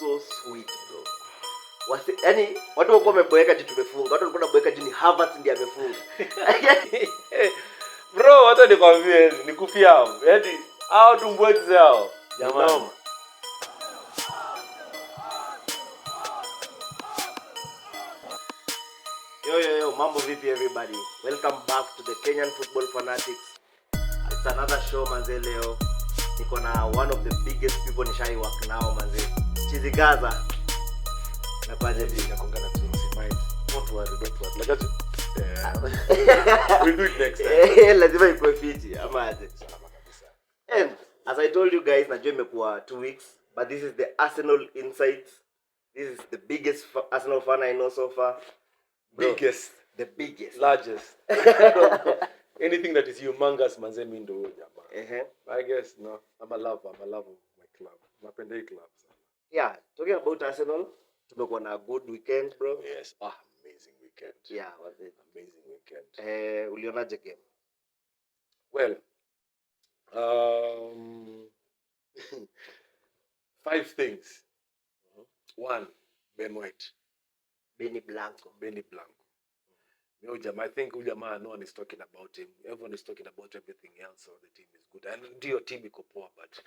so sweet bro. Yaani watu wako wameboeka juu tumefunga. Watu walikuwa wameboeka juu ni Harvard ndiye amefunga. Bro, hata nikwambie nikufiao. Yaani hao tumbweki zao. Jamani. Yo, mambo vipi everybody? Welcome back to the Kenyan Football Fanatics. It's another show manze leo. Niko na one of the biggest people nishai work nao manze. Chizi Gaza. Na kwaje vile nakongana tu mind. Don't worry. Like that. We'll do it next time. Lazima ikuwe fiti ama aje. And as I told you guys, najua imekuwa 2 weeks, but this is the Arsenal Insights. This is the biggest Arsenal fan I know so far. Bro, the biggest, largest. Anything that is humongous manze mimi ndo jamaa. I guess no, I'm a lover of my club. Napenda hii club sana. Yeah, talking about Arsenal, tumekuwa na good weekend bro. Yes, amazing weekend. Yeah, was it amazing weekend. Ulionaje game? Well, 5 things. 1, Ben White. Benny Blanco. I think Ujama, no one is talking about him. Everyone is talking about everything else, so the team is good. And your team iko poa, but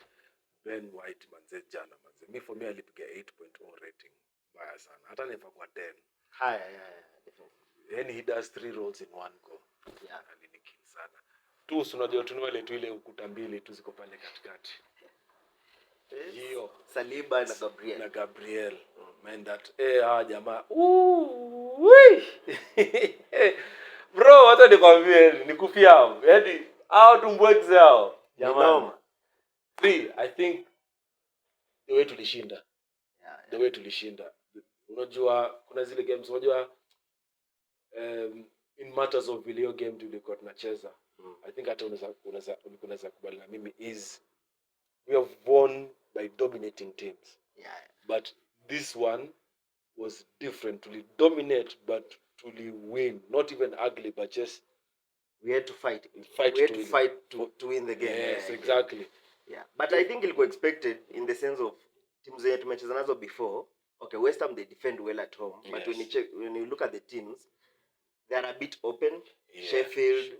Ben White manze jana manze. For me alipiga 8.0 rating. Mbaya sana. Hata nifa kwa 10. Yeah. And he does 3 roles in 1 goal. Yeah. Alinikill sana. Tu unajua tunwele tu ile ukuta mbili tu ziko pale katikati. Hiyo Saliba na Gabriel. Man that jamaa. Bro, hata nikwambie nikufiao. Yaani hao tumbweki zao. Jamaa. 3, I think the way tulishinda. Yeah. The way tulishinda. Unajua kuna zile games unajua in matters of video game tulikuwa tunacheza. I think hata unaweza kubali na mimi is we have won by dominating teams. Yeah. But this one was different. To dominate, but to win. Not even ugly, but just we had to fight. To win the game. Yes, exactly. Yeah. But I think it was expected in the sense of teams that tumecheza nazo before. Okay, West Ham they defend well at home, but yes. when you look at the teams, they are a bit open. Yeah, Sheffield,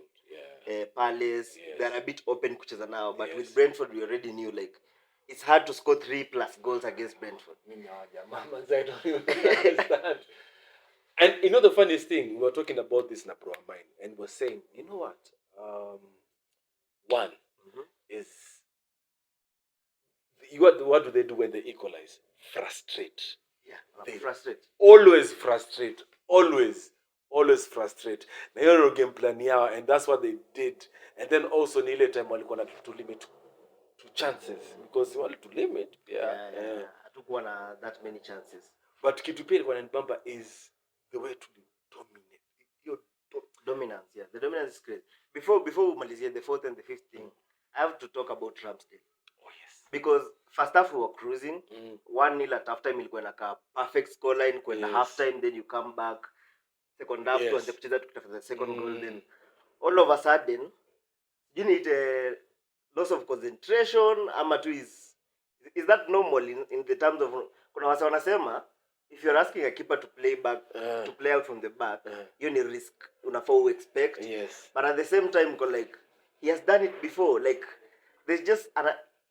Palace, they are a bit open kucheza nao. But with Brentford, we already knew like it's hard to score 3+ goals against Brentford. I don't even understand. And you know the funniest thing, we were talking about this in a bro of mine, and we were saying, you know what? One is what do they do when they equalize? Frustrate. Yeah, they frustrate. Always frustrate. Always frustrate. Na hiyo game plan yao, and that's what they did. And then also ni ile time walikuwa na to limit to chances because they wanted to limit. Hatukuwa na that many chances. But kitu pia ilikuwa inanibamba is the way to dominate. Your dominance, yeah. The dominance is great. Before we malizie the 4th and the 5th thing, I have to talk about Ramsdale. Oh yes. Because first half we were cruising. 1-0 at half time ilikuwa na perfect scoreline kwenda half time, then you come back. Second half tuanze kucheza tukitafuta the second goal, then all of a sudden you need a loss of concentration ama tu is that normal in the terms of kuna wasa wanasema if you're asking a keeper to play back to play out from the back you need risk unafaa expect. Yes. But at the same time uko like he has done it before, like there's just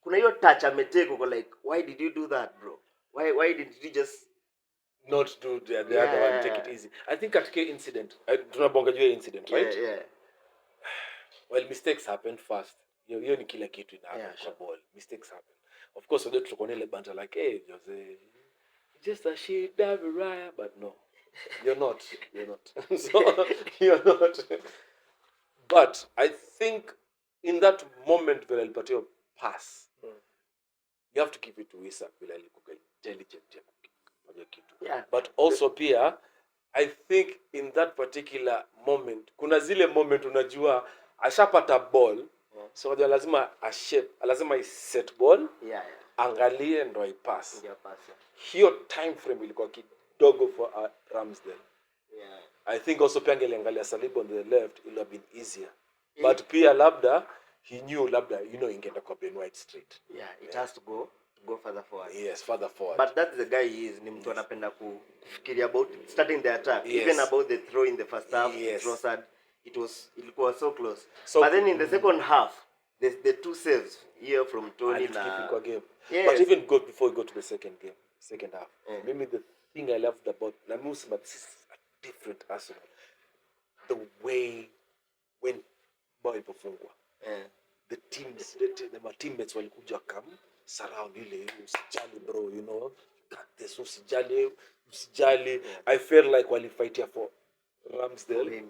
kuna hiyo touch ametake uko like why did you do that bro, why did you just not do the other one, take it easy. I think katika incident tunabonga juu ya incident, right? Yeah. Well, mistakes happen fast. Hiyo ni kila kitu ina kwa ball. Mistakes happen. Of course, whether tuko ile banta like, hey, Jose, just a shit Daviraya, but no. You're not. So, you're not. But I think in that moment when alipatiwa pass, you have to give it to Isak bila alikuwa intelligent ya kufanya kitu. Yeah. But also pia I think in that particular moment kuna zile moment unajua ashapata ball, so lazima iset ball, angalie ndo ipass. Hiyo time frame ilikuwa kidogo for Ramsdale. I think also pia angalia Saliba on the left, it would have been easier. But pia labda he knew ingeenda kwa Ben White straight. It has to go go further forward. Yes, further forward. But that's the guy he is. Ni mtu anapenda kufikiria about starting the attack. Yes. Even about the throw in the first half, Yes. Trossard, it was so close. So, but then in the second half, the two saves here from Tony and keeping na kwa game. Yes. But even go before we go to the second half. Yeah. Maybe the thing I loved about Namusma, this is a different Arsenal. The way when boy pofungwa. The teammates walikuja come surround ile usijali bro, you know, got this, usijali. Yeah. I felt like fight here for Ramsdale,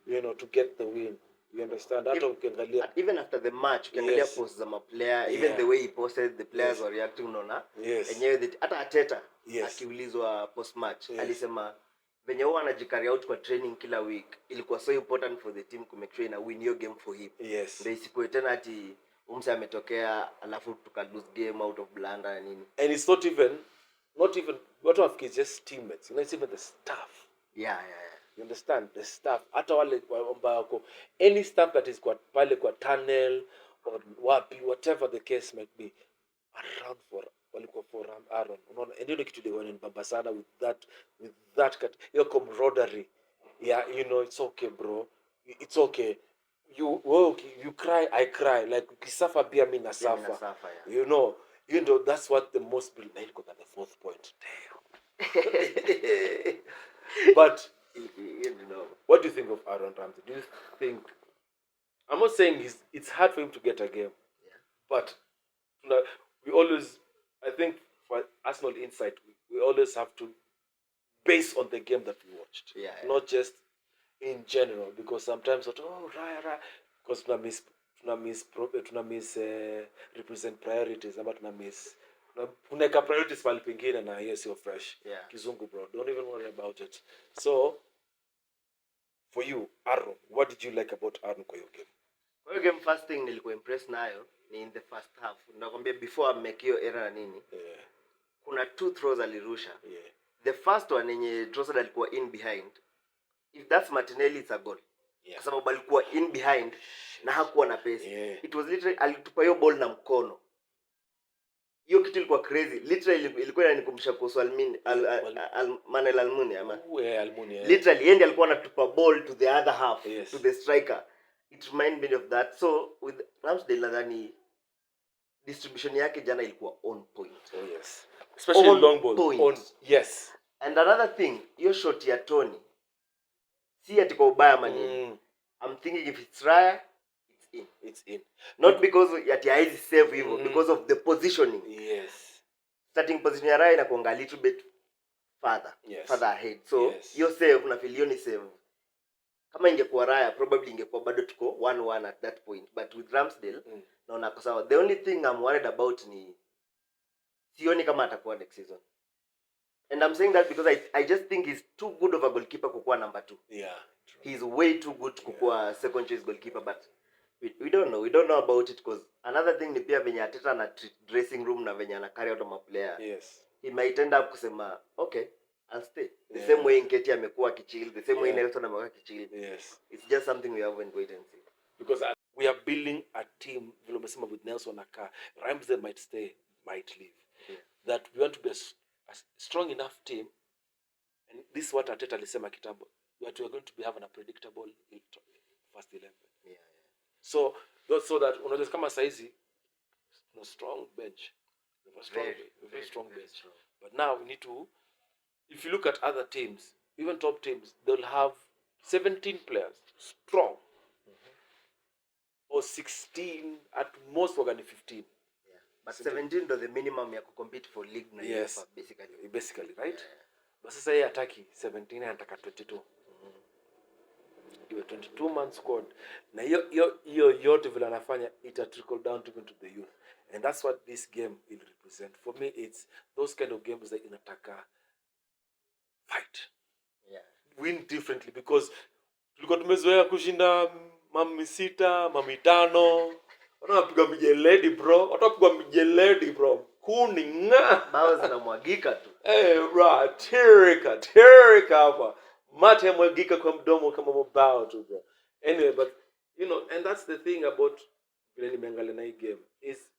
you know, to get the win. You understand? Even after the match, ukiangalia Yes. posts za maplayer, even the way he posted, the players were reacting, unaona. Yes. Enyewe hata Arteta Yes. akiulizwa post match, Yes. alisema venye huwa anajikari out kwa training kila week, ilikuwa so important for the team to make sure na win your game for him. Yes. Ndio isikuwe tena ati umse ametokea alafu tuka lose game out of blunder na nini. And it's not even what of kids, just teammates. You know, it's even the staff. Yeah. You understand? The staff. Hata wale ambao any staff that is kwa pale kwa tunnel or wapi, whatever the case might be, around for walikuwa for Aaron. Unaona, and ndio kitu ile wananibamba sana with that your camaraderie. Yeah, you know, it's okay bro. It's okay. You cry, I cry. Like ukisafa pia mimi nasafa. Yeah. You know, that's what the most people like at the fourth point. Damn. But you know, what do you think of Aaron Ramsey? Do you think, I'm not saying it's hard for him to get a game, but we always, I think for Arsenal Insight, we always have to base on the game that we watched, not just in general, because sometimes because tuna miss represent priorities, ama tuna miss unaweka priorities pale pengine na hiyo sio fresh. Kizungu bro, don't even worry about it. So for you, Aaron, what did you like about Aaron kwa hiyo game? Kwa hiyo game, first thing nilikuwa impressed nayo ni in the first half. Nakwambia before make hiyo error na nini. Kuna 2 throws alirusha. The first one yenye Trossard alikuwa in behind. If that's Martinelli, it's a goal. Kwa sababu alikuwa in behind na hakuwa na pace. It was literally alitupa hiyo ball na mkono. Hiyo kitu ilikuwa crazy. Literally ilikuwa inanikumbusha kuhusu Manuel Almunia ama. Almunia. Literally yeye alikuwa anatupa ball to the other half, to the striker. It reminded me of that. So with Ramsdale nadhani distribution yake jana ilikuwa on point. Oh yes. Especially on long ball. Yes. And another thing, hiyo shot ya Tony si ati kwa ubaya manini. I'm thinking if it's Raya, it's in. Not because ati haizi save hivyo, because of the positioning. Yes. Starting position ya Raya inakuanga a little bit further ahead. So hiyo save na feel hiyo ni save. Kama ingekuwa Raya probably ingekuwa bado tuko 1-1 at that point, but with Ramsdale naona kwa sawa. The only thing I'm worried about ni sioni kama atakuwa next season. And I'm saying that because I just think he's too good of a goalkeeper kukuwa number 2. Yeah, true. He's way too good kukuwa second choice goalkeeper, but we don't know. We don't know about it because another thing ni pia venye Arteta na dressing room na venye ana carry out my player. Yes. He might end up kusema, okay, I'll stay. The same way Nketiah amekuwa kichill, the same way Nelson amekuwa kichill. Yes. It's just something we have to wait and see. Because we are building a team, vile umesema with Nelson Aka, Ramsey might stay, might leave. That we want to be a strong enough team, and this is what Arteta alisema kitambo, that we are going to be having a predictable first 11. So that unajua kama saizi no strong bench, very strong bench. But now we need to, if you look at other teams, even top teams, they'll have 17 players strong, or 16 at most, we're going to 15. But 17 is the minimum ya compete for league na UEFA basically, right? But sasa yeye ataki 17, anataka 22. Iwe 22 man squad. Na hiyo yote vile anafanya ita trickle down to the youth. And that's what this game will represent. For me, it's those kind of games that inataka fight. Win differently, because tulikuwa tumezoea kushinda mami 6, mami 5. Wanapiga mijeledi bro. Watapiga mijeledi bro. Kuninga. Bao zinamwagika tu. Bro, tirika hapa. Mate mwagika kwa mdomo kama mabao tu bro. Anyway, but you know, and that's the thing about vile nimeangalia na hii game is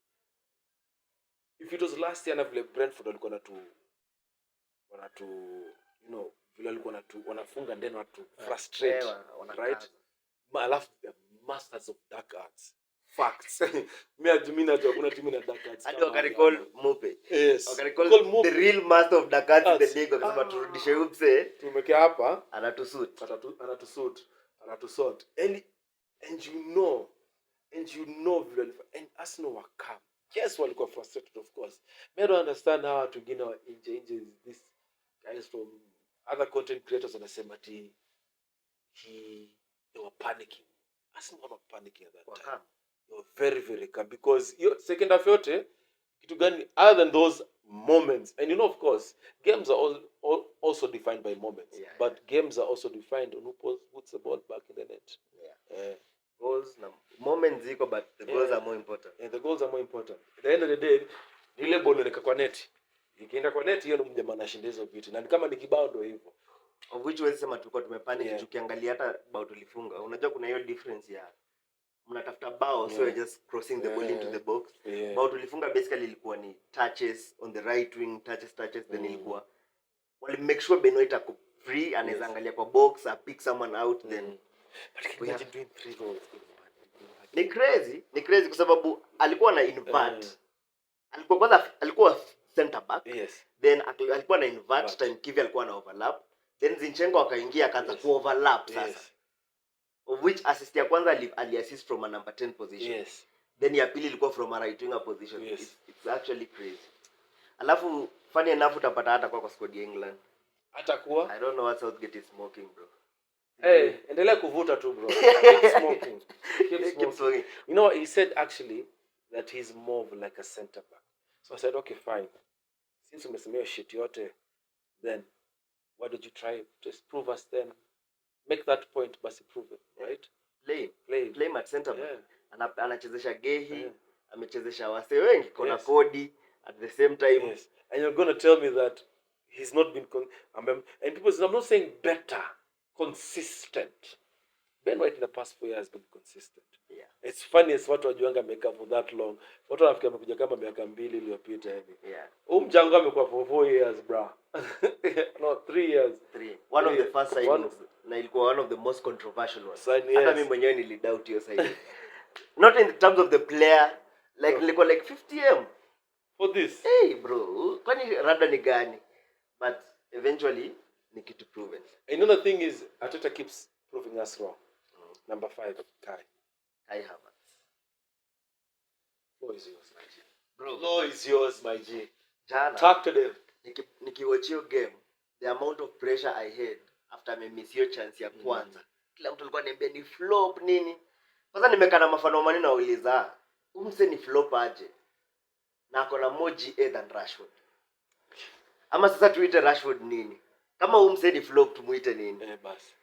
if it was last year na vile Brentford walikuwa wanatu you know vile walikuwa wanafunga then watu frustrate, right? Alafu the masters of dark arts. Facts. Mimi najua kuna timu na dark arts. Hadi wakaricall Mope. Yes. Wakaricall the real master of dark arts in the league wakasema turudishe upse. Tumeke hapa Anatusut. Anatusort. And you know vile and Arsenal were calm. Yes, walikuwa frustrated of course. I don't understand how watu wengine wa inje this guys from other content creators wanasema they were panicking. Arsenal were not panicking at that time. They were very, very calm because second half yote kitu gani other than those moments, and you know of course games are also defined by moments, but games are also defined on who puts the ball back in the net. Goals na moments ziko, but the goals are more important. And the goals are more important. At the end of the day, ile ball inaweka kwa net. Ikienda kwa net hiyo ndio mjamaa anashinda hizo vitu. Na kama ni kibao ndio hivyo. Of which way sema tulikuwa tumepanic tukiangalia hata bao tulifunga. Unajua kuna hiyo difference ya mnatafuta bao so you're just crossing the ball into the box. Bao tulifunga basically ilikuwa ni touches on the right wing, touches then ilikuwa wali make sure Benoit ako free anaweza angalia kwa box, pick someone out then we have doing 3 goals. Ni crazy kwa sababu alikuwa na invert. Alikuwa center back. Then alikuwa na invert time Kivi alikuwa na overlap. Then Zinchenko akaingia akaanza ku overlap sasa. Of which assist ya kwanza ali-assist from a number 10 position. Then ya pili ilikuwa from a right winger position. It's actually crazy. Alafu funny enough utapata hata kwa squad ya England. Atakuwa I don't know what Southgate is smoking, bro. Hey, endelea kuvuta tu bro. Keep smoking. Keep smoking. You know, he said actually that he's more of like a center back. So I said, okay, fine. Since umesemea shit yote, then why don't you try just prove us then? Make that point, but prove it, right? Play him at center back. Anachezesha Gehi, amechezesha wase wengi kuna Kodi at the same time. Yes. And you're going to tell me that he's not been and people say, I'm not saying better, consistent. Ben White in the past 4 years has been consistent. It's funny as watu wajuanga ameka for that long. Watu wanafikia amekuja kama miaka 2 iliyopita hivi. Mjango amekuwa for 4 years, bro. No, 3 years. One of the first signings na ilikuwa one of the most controversial ones. Hata mimi mwenyewe nilidoubt hiyo signing. Not in terms of the player, like ilikuwa like 50M for this. Hey bro, kwani rada ni gani? But eventually ni kitu proven. Another thing is Arteta keeps proving us wrong. Number 5, Kai Havertz. Floor is yours, my G. Bro, floor is yours, my G. Jana, talk to them. Nikiwatch your game, the amount of pressure I had after I miss your chance ya kwanza. Kila mtu alikuwa ananiambia ni flop nini. Kwanza nimekaa na mafano maneno nauliza, umse ni flop aje? Na akona more GA than Rashford. Ama sasa tuite Rashford nini? Kama umse ni flop tumuite nini? Basi.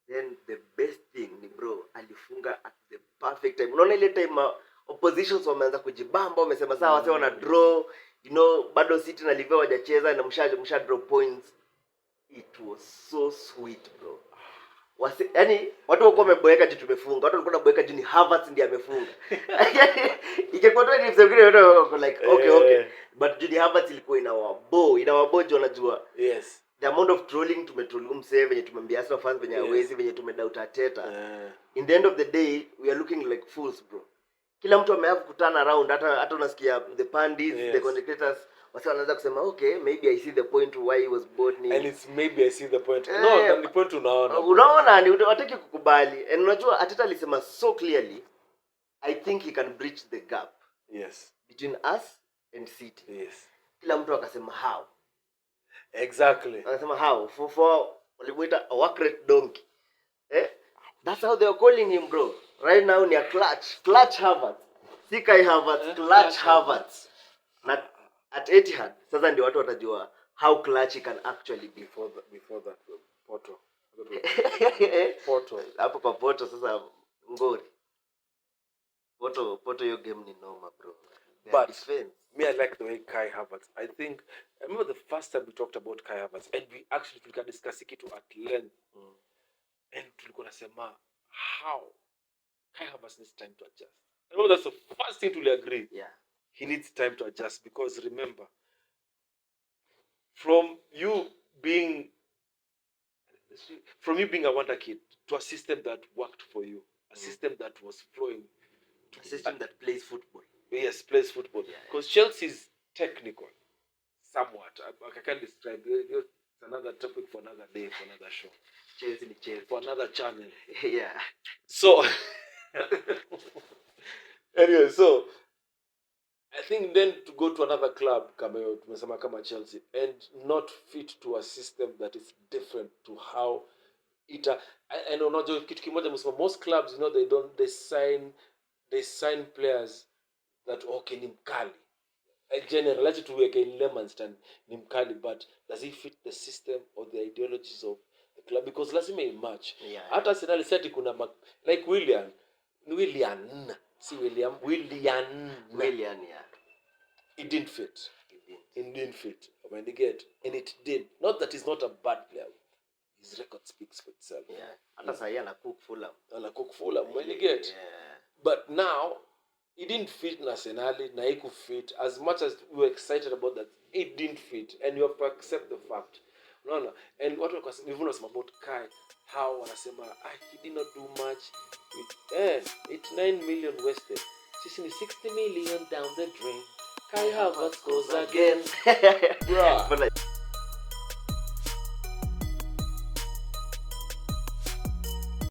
Then the best thing ni bro alifunga at the perfect time. Unaona ile time oppositions wameanza kujibamba, wamesema sawa wase wana draw, you know, bado City na Liverpool hawajacheza na msha draw points. It was so sweet, bro. Yaani watu wako wameboeka juu tumefunga. Watu walikuwa wanaboeka juu ni Havertz ndiye amefunga. Ingekuwa tu ni msengine watu like okay. But juu ni Havertz ilikuwa inawabo juu wanajua. Yes. The amount of trolling tumetroll msee venye tumemwambia Arsenal fans venye hawezi venye tumedoubt Arteta. In the end of the day we are looking like fools, bro. Kila mtu amehave kutana around, hata unasikia the pundits, the commentators wasa wanaanza kusema okay, maybe I see the point why he was bought ni. And it's maybe I see the point. No, the point unaona ni wataki kukubali. And unajua Arteta alisema so clearly, I think he can bridge the gap. Yes. Between us and City. Yes. Kila mtu akasema how. Exactly. Akasema how for walimuita a work rate donkey. That's how they are calling him, bro. Right now ni a clutch Havertz. Si Kai Havertz, clutch Havertz. Na at Etihad sasa ndio watu watajua how clutch he can actually be. Before that Porto. Hapo kwa Porto sasa ngori. Porto your game ni noma, bro. But defense. Me, I like the way Kai Havertz. I remember the first time we talked about Kai Havertz, and we actually discussed it at length. And tulikuwa nasema how Kai Havertz needs time to adjust. I remember that's the first thing to agree. Yeah. he needs time to adjust, because remember, from you being a wonder kid to a system that worked for you, a system that was flowing, a system that plays football. Yes, plays football. Because Chelsea is technical, somewhat. I can't describe it. It's another topic for another day, for another show. Chelsea. For another channel. Yeah. So, anyway, so I think then to go to another club, tumesema kama Chelsea, and not fit to a system that is different to how it. And unajua kitu kimoja msema, most clubs, you know, they sign players that okay ni mkali. General, let's to work in layman's terms, ni mkali, but does he fit the system or the ideologies of the club? Because lazima match. Hata Arsenal seti kuna like Willian, yeah. It didn't fit. It didn't fit. When they get, and it did. Not that he's not a bad player. His record speaks for itself. Yeah. Hata sahi ana cook Fulham. When they get. Yeah. But now, it didn't fit in Arsenal, na iku fit. As much as we were excited about that, it didn't fit. And you have to accept the fact. No. And what we even was about Kai, how wanasema, he did not do much. 89 million wasted. Sisi ni 60 million down the drain. Kai Havertz goes again. Bruh.